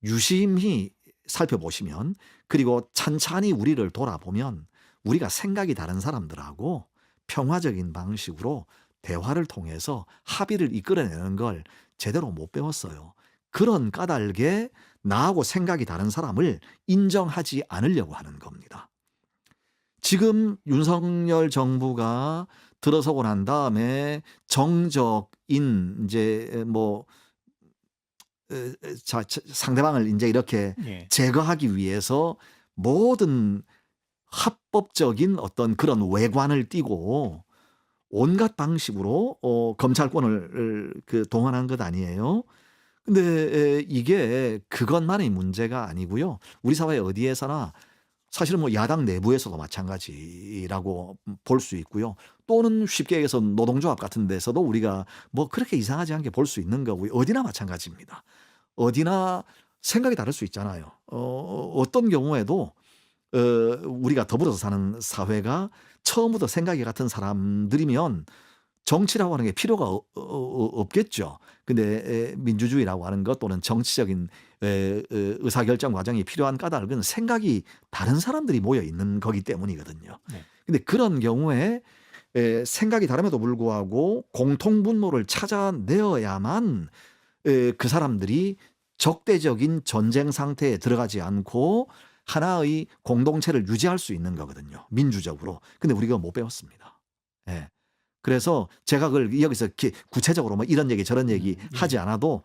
유심히 살펴보시면, 그리고 찬찬히 우리를 돌아보면 우리가 생각이 다른 사람들하고 평화적인 방식으로 대화를 통해서 합의를 이끌어내는 걸 제대로 못 배웠어요. 그런 까닭에 나하고 생각이 다른 사람을 인정하지 않으려고 하는 겁니다. 지금 윤석열 정부가 들어서고 난 다음에 정적인 이제 뭐 상대방을 인제 이렇게 예. 제거하기 위해서 모든 합법적인 어떤 그런 외관을 띠고 온갖 방식으로 검찰권을 동원한 것 아니에요. 근데 이게 그것만의 문제가 아니고요. 우리 사회 어디에서나 사실은 뭐 야당 내부에서도 마찬가지라고 볼 수 있고요. 또는 쉽게 얘기해서 노동조합 같은 데서도 우리가 뭐 그렇게 이상하지 않게 볼 수 있는 거고요. 어디나 마찬가지입니다. 어디나 생각이 다를 수 있잖아요. 어떤 경우에도 우리가 더불어서 사는 사회가 처음부터 생각이 같은 사람들이면 정치라고 하는 게 필요가 없겠죠. 근데 민주주의라고 하는 것 또는 정치적인 의사결정 과정이 필요한 까닭은 생각이 다른 사람들이 모여 있는 거기 때문이거든요. 네. 근데 그런 경우에 생각이 다름에도 불구하고 공통분모를 찾아내어야만 그 사람들이 적대적인 전쟁 상태에 들어가지 않고 하나의 공동체를 유지할 수 있는 거거든요, 민주적으로. 근데 우리가 못 배웠습니다. 예. 그래서 제가 그걸 여기서 이렇게 구체적으로 뭐 이런 얘기 저런 얘기 예. 하지 않아도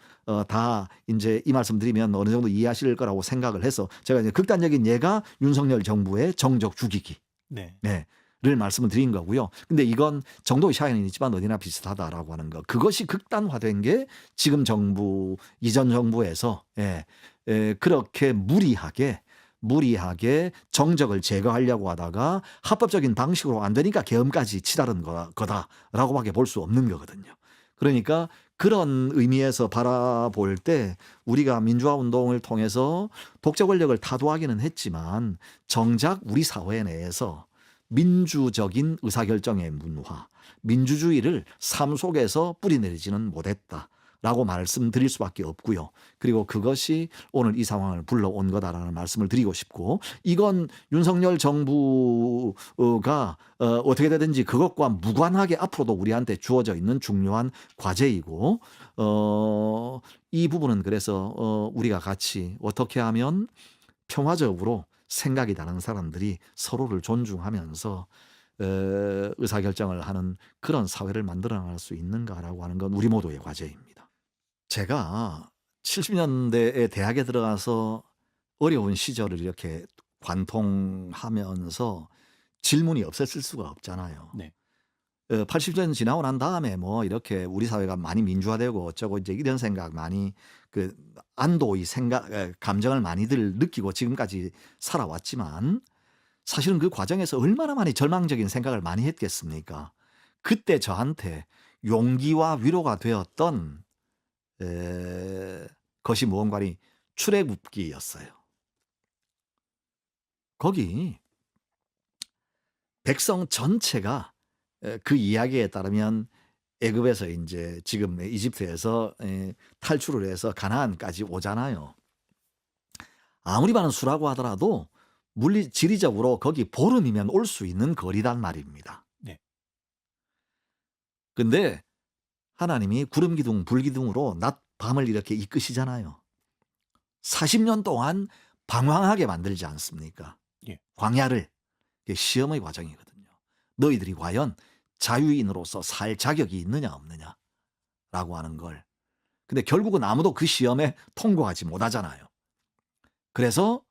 다 인제 이 말씀 드리면 어느 정도 이해하실 거라고 생각을 해서 제가 이제 극단적인 예가 윤석열 정부의 정적 죽이기. 네. 네. 를 말씀을 드린 거고요. 근데 이건 정도의 차이는 있지만 어디나 비슷하다라고 하는 거. 그것이 극단화된 게 지금 정부 이전 정부에서 그렇게 무리하게 정적을 제거하려고 하다가 합법적인 방식으로 안 되니까 계엄까지 치달은 거다라고 밖에 볼 수 없는 거거든요. 그러니까 그런 의미에서 바라볼 때 우리가 민주화 운동을 통해서 독재 권력을 타도하기는 했지만 정작 우리 사회 내에서 민주적인 의사결정의 문화, 민주주의를 삶 속에서 뿌리내리지는 못했다라고 말씀드릴 수밖에 없고요. 그리고 그것이 오늘 이 상황을 불러온 거다라는 말씀을 드리고 싶고, 이건 윤석열 정부가 어떻게 되든지 그것과 무관하게 앞으로도 우리한테 주어져 있는 중요한 과제이고, 이 부분은 그래서 우리가 같이 어떻게 하면 평화적으로 생각이 다른 사람들이 서로를 존중하면서 의사결정을 하는 그런 사회를 만들어 나갈 수 있는가라고 하는 건 우리 모두의 과제입니다. 제가 70 년대에 대학에 들어가서 어려운 시절을 이렇게 관통하면서 질문이 없었을 수가 없잖아요. 네. 80년 지나고 난 다음에 뭐 이렇게 우리 사회가 많이 민주화되고 어쩌고 이제 이런 생각 많이 그 안도의 생각 감정을 많이들 느끼고 지금까지 살아왔지만, 사실은 그 과정에서 얼마나 많이 절망적인 생각을 많이 했겠습니까? 그때 저한테 용기와 위로가 되었던 것이 무언가니 출애굽기였어요. 거기 백성 전체가 그 이야기에 따르면 애굽에서 인제 지금 이집트에서 탈출을 해서 가나안까지 오잖아요. 아무리 많은 수라고 하더라도 지리적으로 거기 보름이면 올 수 있는 거리단 말입니다. 네. 근데 하나님이 구름 기둥 불 기둥으로 낮 밤을 이렇게 이끄시잖아요. 40년 동안 방황하게 만들지 않습니까? 예. 광야를. 그게 시험의 과정이거든요. 너희들이 과연 자유인으로서 살 자격이 있느냐 없느냐라고 하는 걸. 근데 결국은 아무도 그 시험에 통과하지 못하잖아요. 그래서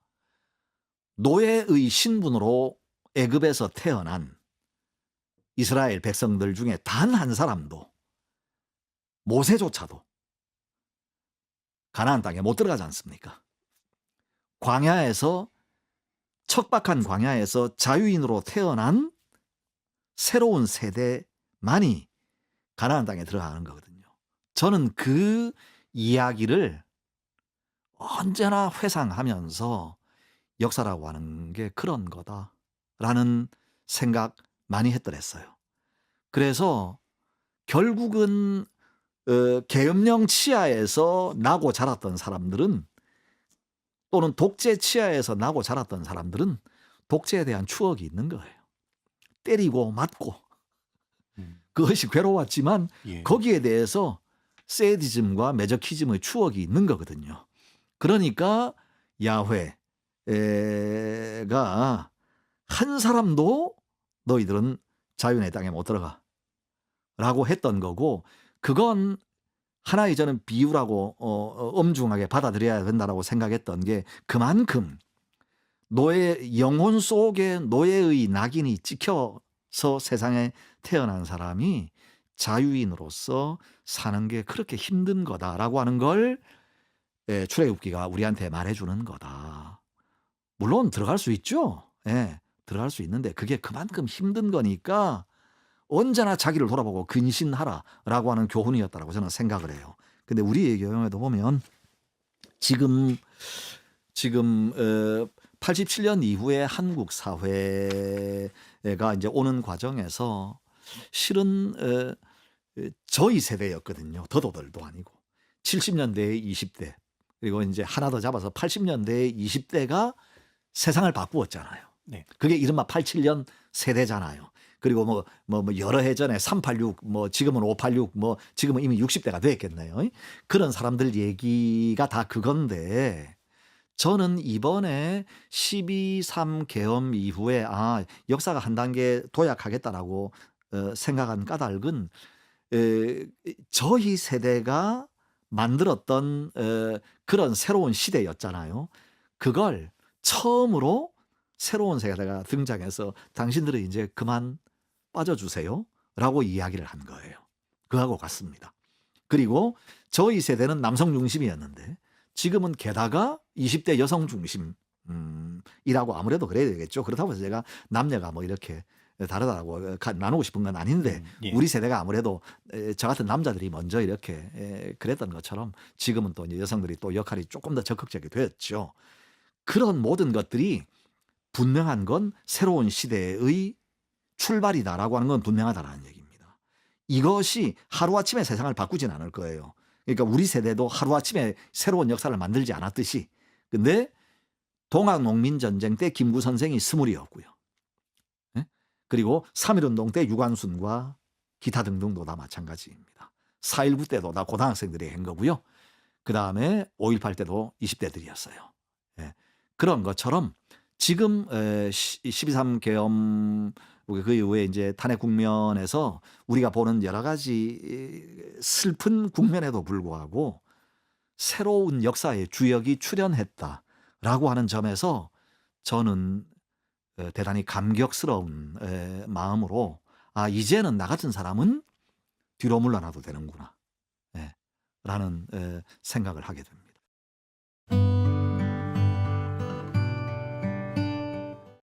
노예의 신분으로 애굽에서 태어난 이스라엘 백성들 중에 단 한 사람도, 모세조차도 가나안 땅에 못 들어가지 않습니까? 광야에서, 척박한 광야에서 자유인으로 태어난 새로운 세대만이 가나안 땅에 들어가는 거거든요. 저는 그 이야기를 언제나 회상하면서 '역사라고 하는 게 그런 거다.'라는 생각 많이 했더랬어요. 그래서 결국은 계엄령 치하에서 나고 자랐던 사람들은 또는 독재 치하에서 나고 자랐던 사람들은 독재에 대한 추억이 있는 거예요. 때리고 맞고 음. 그것이 괴로웠지만 예. 거기에 대해서 세디즘과 매저키즘의 추억이 있는 거거든요. 그러니까 야훼가 한 사람도 너희들은 자유의 땅에 못 들어가 라고 했던 거고, 그건 하나의 저는 비유라고 엄중하게 받아들여야 된다고 생각했던 게, 그만큼 영혼 속에 노예의 낙인이 찍혀서 세상에 태어난 사람이 자유인으로서 사는 게 그렇게 힘든 거다라고 하는 걸 출애굽기가 우리한테 말해주는 거다. 물론 들어갈 수 있죠. 예, 들어갈 수 있는데 그게 그만큼 힘든 거니까 언제나 자기를 돌아보고 근신하라라고 하는 교훈이었다라고 저는 생각을 해요. 근데 우리의 경우에도 보면 지금 87년 이후에 한국 사회가 이제 오는 과정에서 실은 저희 세대였거든요. 더도들도 아니고 70년대의 20대, 그리고 이제 하나 더 잡아서 80년대의 20대가 세상을 바꾸었잖아요. 네. 그게 이른바 87년 세대잖아요. 그리고 뭐 여러 해 전에 386, 뭐 지금은 586, 뭐 지금은 이미 60대가 됐겠네요. 그런 사람들 얘기가 다 그건데, 저는 이번에 12.3 계엄 이후에 역사가 한 단계 도약하겠다라고 생각한 까닭은 저희 세대가 만들었던 그런 새로운 시대였잖아요. 그걸 처음으로 새로운 세대가 등장해서 당신들은 이제 그만 빠져주세요 라고 이야기를 한 거예요. 그하고 같습니다. 그리고 저희 세대는 남성 중심이었는데 지금은 게다가 20대 여성 중심이라고 아무래도 그래야 되겠죠. 그렇다고 해서 제가 남녀가 뭐 이렇게 다르다고 나누고 싶은 건 아닌데 예. 우리 세대가 아무래도 저 같은 남자들이 먼저 이렇게 그랬던 것처럼 지금은 또 이제 여성들이 또 역할이 조금 더 적극적이 되었죠. 그런 모든 것들이 분명한 건 새로운 시대의 출발이다라고 하는 건 분명하다라는 얘기입니다. 이것이 하루아침에 세상을 바꾸진 않을 거예요. 그러니까 우리 세대도 하루아침에 새로운 역사를 만들지 않았듯이. 근데 동학농민전쟁 때 김구 선생이 스물이었고요. 그리고 3.1운동 때 유관순과 기타 등등도 다 마찬가지입니다. 4.19 때도 다 고등학생들이 한 거고요. 그 다음에 5.18 때도 20대들이었어요. 그런 것처럼 지금 12.3 계엄 그 이후에 이제 탄핵 국면에서 우리가 보는 여러 가지 슬픈 국면에도 불구하고 새로운 역사의 주역이 출현했다라고 하는 점에서 저는 대단히 감격스러운 마음으로 이제는 나 같은 사람은 뒤로 물러나도 되는구나 라는 생각을 하게 됩니다.